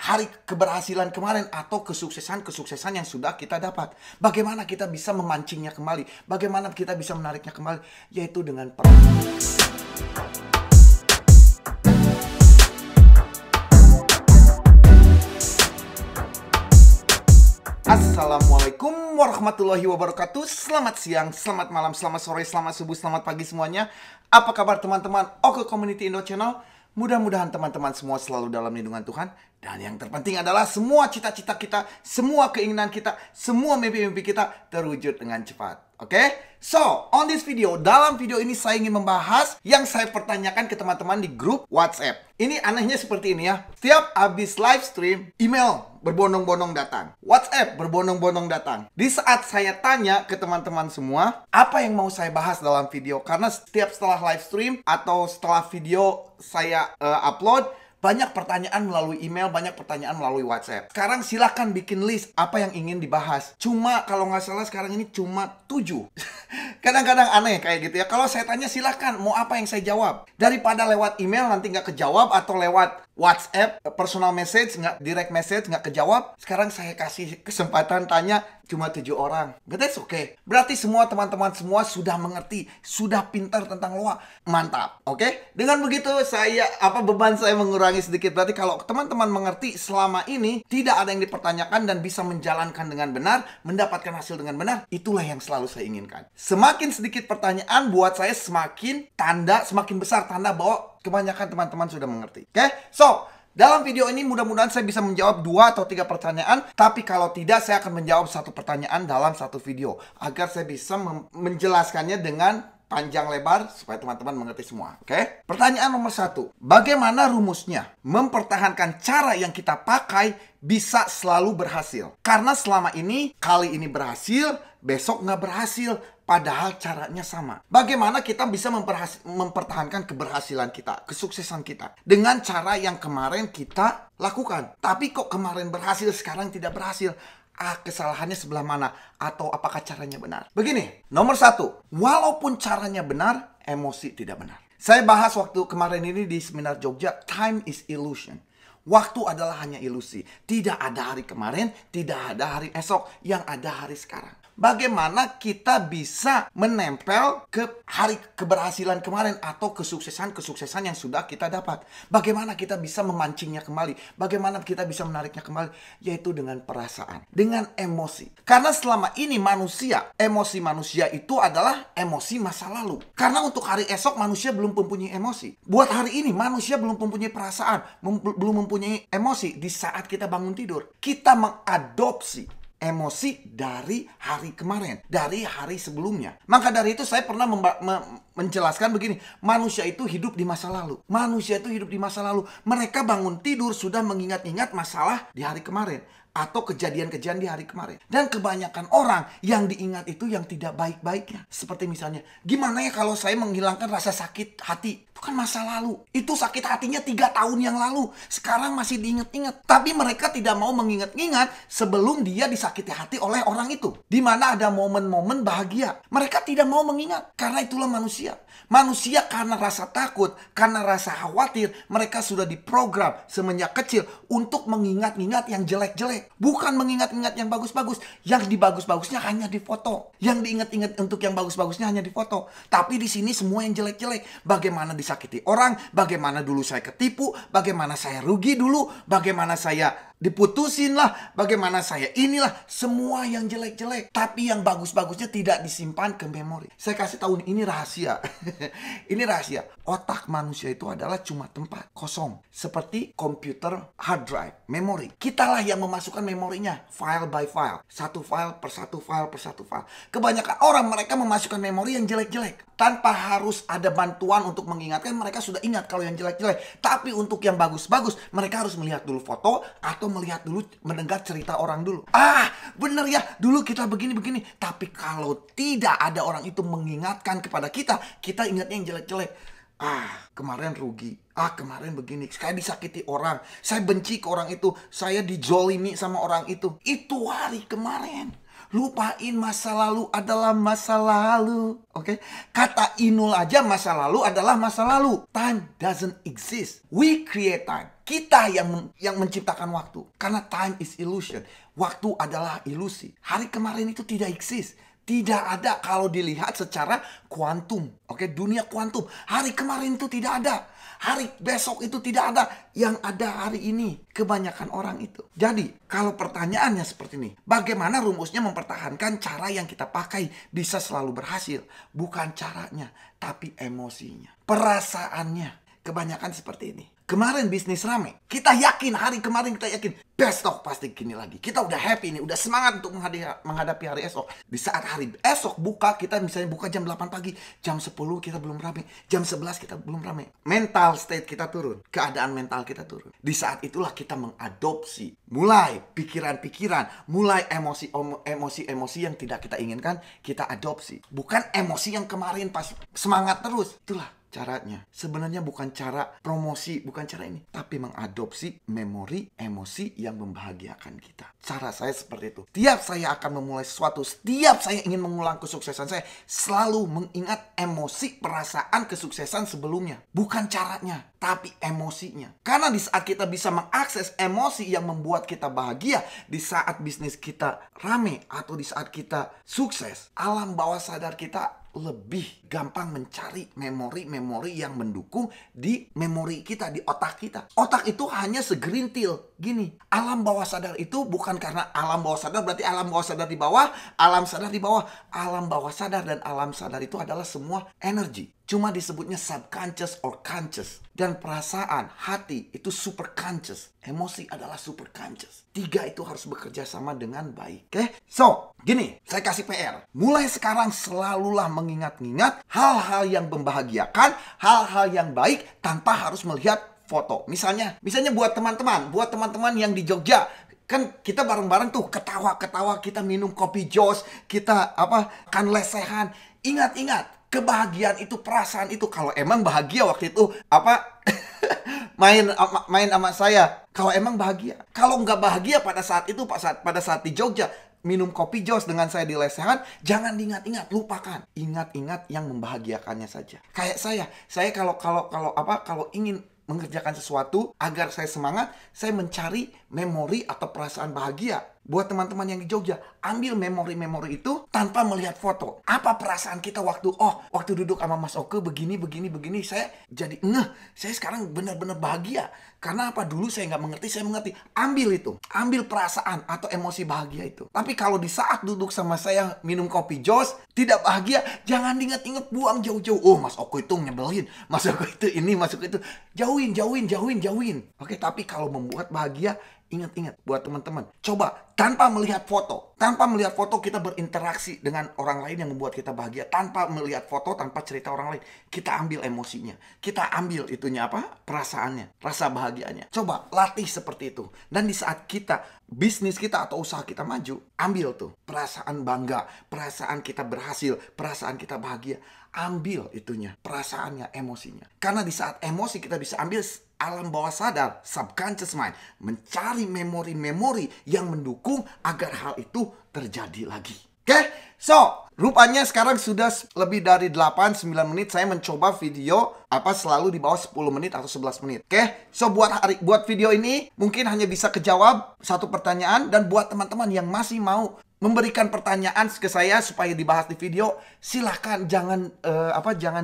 hari keberhasilan kemarin atau kesuksesan-kesuksesan yang sudah kita dapat. Bagaimana kita bisa memancingnya kembali? Bagaimana kita bisa menariknya kembali? Yaitu dengan Assalamualaikum warahmatullahi wabarakatuh. Selamat siang, selamat malam, selamat sore, selamat subuh, selamat pagi semuanya. Apa kabar teman-teman Oke Community Indo Channel? Mudah-mudahan teman-teman semua selalu dalam lindungan Tuhan. Dan yang terpenting adalah semua cita-cita kita, semua keinginan kita, semua mimpi-mimpi kita terwujud dengan cepat. Oke? So, on this video, dalam video ini saya ingin membahas yang saya pertanyakan ke teman-teman di grup WhatsApp. Ini anehnya seperti ini ya. Setiap habis live stream, email berbondong-bondong datang. WhatsApp berbondong-bondong datang. Di saat saya tanya ke teman-teman semua, apa yang mau saya bahas dalam video? Karena setiap setelah live stream atau setelah video saya upload, banyak pertanyaan melalui email, banyak pertanyaan melalui WhatsApp. Sekarang silahkan bikin list apa yang ingin dibahas. Cuma kalau nggak salah sekarang ini cuma 7. Kadang-kadang aneh kayak gitu ya. Kalau saya tanya silahkan mau apa yang saya jawab. Daripada lewat email nanti nggak kejawab atau lewat WhatsApp, personal message, direct message, nggak kejawab. Sekarang saya kasih kesempatan tanya cuma 7 orang. But that's okay. Berarti semua teman-teman semua sudah mengerti, sudah pintar tentang loa. Mantap, oke? Dengan begitu beban saya mengurangi sedikit. Berarti kalau teman-teman mengerti selama ini tidak ada yang dipertanyakan dan bisa menjalankan dengan benar, mendapatkan hasil dengan benar, itulah yang selalu saya inginkan. Semakin sedikit pertanyaan buat saya semakin besar tanda bahwa kebanyakan teman-teman sudah mengerti. Oke? So, dalam video ini mudah-mudahan saya bisa menjawab 2 atau 3 pertanyaan. Tapi kalau tidak, saya akan menjawab 1 pertanyaan dalam 1 video. Agar saya bisa menjelaskannya dengan panjang lebar supaya teman-teman mengerti semua. Oke? Pertanyaan nomor 1. Bagaimana rumusnya mempertahankan cara yang kita pakai bisa selalu berhasil? Karena selama ini, kali ini berhasil, besok nggak berhasil. Padahal caranya sama. Bagaimana kita bisa mempertahankan keberhasilan kita, kesuksesan kita dengan cara yang kemarin kita lakukan. Tapi kok kemarin berhasil, sekarang tidak berhasil? Kesalahannya sebelah mana? Atau apakah caranya benar? Begini, nomor 1. Walaupun caranya benar, emosi tidak benar. Saya bahas waktu kemarin ini di seminar Jogja, time is illusion. Waktu adalah hanya ilusi. Tidak ada hari kemarin, tidak ada hari esok, yang ada hari sekarang. Bagaimana kita bisa menempel ke hari keberhasilan kemarin atau kesuksesan-kesuksesan yang sudah kita dapat? Bagaimana kita bisa memancingnya kembali? Bagaimana kita bisa menariknya kembali? Yaitu dengan perasaan, dengan emosi. Karena selama ini emosi manusia itu adalah emosi masa lalu. Karena untuk hari esok manusia belum mempunyai emosi. Buat hari ini manusia belum mempunyai perasaan, belum mempunyai emosi. Di saat kita bangun tidur, kita mengadopsi emosi dari hari kemarin, dari hari sebelumnya. Maka dari itu saya pernah menjelaskan begini, manusia itu hidup di masa lalu. Manusia itu hidup di masa lalu. Mereka bangun tidur sudah mengingat-ingat masalah di hari kemarin atau kejadian-kejadian di hari kemarin. Dan kebanyakan orang yang diingat itu yang tidak baik-baiknya. Seperti misalnya, gimana ya kalau saya menghilangkan rasa sakit hati? Itu kan masa lalu. Itu sakit hatinya 3 tahun yang lalu. Sekarang masih diingat-ingat. Tapi mereka tidak mau mengingat-ingat sebelum dia disakiti hati oleh orang itu. Di mana ada momen-momen bahagia. Mereka tidak mau mengingat. Karena itulah manusia. Manusia karena rasa takut, karena rasa khawatir, mereka sudah diprogram semenjak kecil untuk mengingat-ingat yang jelek-jelek. Bukan mengingat-ingat yang bagus-bagus. Yang dibagus-bagusnya hanya difoto. Yang diingat-ingat untuk yang bagus-bagusnya hanya difoto. Tapi di sini semua yang jelek-jelek. Bagaimana disakiti orang, bagaimana dulu saya ketipu, bagaimana saya rugi dulu, bagaimana saya diputusin lah, bagaimana saya inilah, semua yang jelek-jelek. Tapi yang bagus-bagusnya tidak disimpan ke memori. Saya kasih tahu ini rahasia. Ini rahasia. Otak manusia itu adalah cuma tempat kosong. Seperti komputer hard drive, memori. Kitalah yang memasukkan memorinya, file by file. Satu file per satu file per satu file. Kebanyakan orang mereka memasukkan memori yang jelek-jelek. Tanpa harus ada bantuan untuk mengingatkan, mereka sudah ingat kalau yang jelek-jelek. Tapi untuk yang bagus-bagus, mereka harus melihat dulu foto atau melihat dulu, mendengar cerita orang dulu. Bener ya, dulu kita begini-begini. Tapi kalau tidak ada orang itu mengingatkan kepada kita ingatnya yang jelek-jelek. Kemarin rugi. Kemarin begini. Saya disakiti orang. Saya benci ke orang itu. Saya dijolimi sama orang itu. Itu hari kemarin. Lupain masa lalu adalah masa lalu. Oke? Kata Inul aja masa lalu adalah masa lalu. Time doesn't exist. We create time. Kita yang menciptakan waktu. Karena time is illusion. Waktu adalah ilusi. Hari kemarin itu tidak exist. Tidak ada kalau dilihat secara kuantum. Oke, dunia kuantum. Hari kemarin itu tidak ada. Hari besok itu tidak ada. Yang ada hari ini. Kebanyakan orang itu. Jadi, kalau pertanyaannya seperti ini. Bagaimana rumusnya mempertahankan cara yang kita pakai bisa selalu berhasil? Bukan caranya, tapi emosinya. Perasaannya. Kebanyakan seperti ini. Kemarin bisnis rame. Kita yakin, hari kemarin kita yakin. Besok pasti gini lagi. Kita udah happy nih, udah semangat untuk menghadapi hari esok. Di saat hari esok buka, kita misalnya buka jam 8 pagi. Jam 10 kita belum rame. Jam 11 kita belum rame. Mental state kita turun. Keadaan mental kita turun. Di saat itulah kita mengadopsi. Mulai pikiran-pikiran. Mulai emosi-emosi yang tidak kita inginkan. Kita adopsi. Bukan emosi yang kemarin pas semangat terus. Itulah caranya. Sebenarnya bukan cara promosi, bukan cara ini, tapi mengadopsi memori, emosi yang membahagiakan kita. Cara saya seperti itu. Setiap saya akan memulai sesuatu, setiap saya ingin mengulang kesuksesan saya, selalu mengingat emosi, perasaan kesuksesan sebelumnya. Bukan caranya, tapi emosinya. Karena di saat kita bisa mengakses emosi yang membuat kita bahagia, di saat bisnis kita rame, atau di saat kita sukses, alam bawah sadar kita lebih gampang mencari memori-memori yang mendukung di memori kita, di otak kita. Otak itu hanya segerintil. Gini, alam bawah sadar itu bukan karena alam bawah sadar berarti alam bawah sadar di bawah, alam sadar di bawah. Alam bawah sadar dan alam sadar itu adalah semua energi. Cuma disebutnya subconscious or conscious. Dan perasaan, hati itu super conscious. Emosi adalah super conscious. Tiga itu harus bekerja sama dengan baik. Oke? So, gini, saya kasih PR. Mulai sekarang selalulah mengingat-ingat hal-hal yang membahagiakan, hal-hal yang baik tanpa harus melihat foto. Misalnya buat teman-teman yang di Jogja, kan kita bareng-bareng tuh ketawa-ketawa, kita minum kopi jos, kita kan lesehan. Ingat-ingat, kebahagiaan itu, perasaan itu. Kalau emang bahagia waktu itu main sama saya. Kalau emang bahagia. Kalau nggak bahagia pada saat itu, pada saat di Jogja minum kopi jos dengan saya di lesehan, jangan diingat-ingat, lupakan. Ingat-ingat yang membahagiakannya saja. Kayak saya kalau ingin mengerjakan sesuatu agar saya semangat, saya mencari memori atau perasaan bahagia. Buat teman-teman yang di Jogja, ambil memori-memori itu tanpa melihat foto. Apa perasaan kita waktu duduk sama Mas Oke begini. Saya jadi saya sekarang benar-benar bahagia. Karena apa? Dulu saya nggak mengerti, saya mengerti. Ambil itu. Ambil perasaan atau emosi bahagia itu. Tapi kalau di saat duduk sama saya minum kopi jos, tidak bahagia, jangan diingat-ingat, buang jauh-jauh. Oh, Mas Oke itu nyebelin. Mas Oke itu ini, Mas Oke itu. Jauhin. Oke, tapi kalau membuat bahagia, ingat-ingat buat teman-teman. Coba tanpa melihat foto. Tanpa melihat foto kita berinteraksi dengan orang lain yang membuat kita bahagia. Tanpa melihat foto, tanpa cerita orang lain. Kita ambil emosinya. Kita ambil itunya perasaannya. Rasa bahagianya. Coba latih seperti itu. Dan di saat bisnis kita atau usaha kita maju, ambil tuh perasaan bangga. Perasaan kita berhasil. Perasaan kita bahagia. Ambil itunya. Perasaannya, emosinya. Karena di saat emosi kita bisa ambil alam bawah sadar, subconscious mind, mencari memori-memori yang mendukung agar hal itu terjadi lagi. Oke? So, rupanya sekarang sudah lebih dari 8-9 menit saya mencoba video selalu di bawah 10 menit atau 11 menit. Oke? So, buat video ini mungkin hanya bisa kejawab satu pertanyaan, dan buat teman-teman yang masih mau memberikan pertanyaan ke saya supaya dibahas di video, silahkan jangan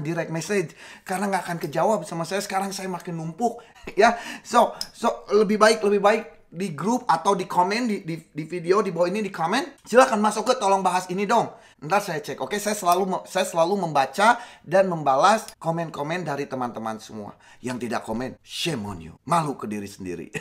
direct message karena nggak akan kejawab sama saya. Sekarang saya makin numpuk ya. So lebih baik di grup atau di komen di video di bawah ini, di komen silahkan masuk ke tolong bahas ini dong. Ntar saya cek. Oke, saya selalu membaca dan membalas komen-komen dari teman-teman semua. Yang tidak komen, shame on you. Malu ke diri sendiri.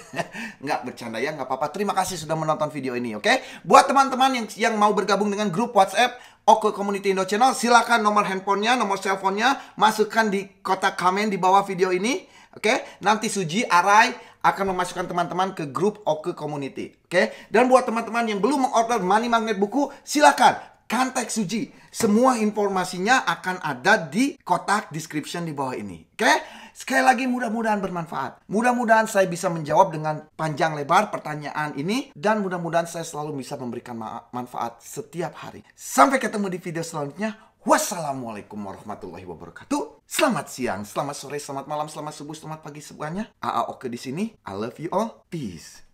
Nggak bercanda ya, nggak apa-apa. Terima kasih sudah menonton video ini, oke? Buat teman-teman yang mau bergabung dengan grup WhatsApp Oke Community Indo Channel, silakan nomor handphonenya, nomor cellphone-nya masukkan di kotak komen di bawah video ini. Oke? Nanti Suji, Arai akan memasukkan teman-teman ke grup Oke Community. Oke? Dan buat teman-teman yang belum mengorder Money Magnet buku, silakan Kantek Suji. Semua informasinya akan ada di kotak description di bawah ini. Oke? Sekali lagi mudah-mudahan bermanfaat. Mudah-mudahan saya bisa menjawab dengan panjang lebar pertanyaan ini. Dan mudah-mudahan saya selalu bisa memberikan manfaat setiap hari. Sampai ketemu di video selanjutnya. Wassalamualaikum warahmatullahi wabarakatuh. Selamat siang, selamat sore, selamat malam, selamat subuh, selamat pagi semuanya. AA Oke di sini. I love you all. Peace.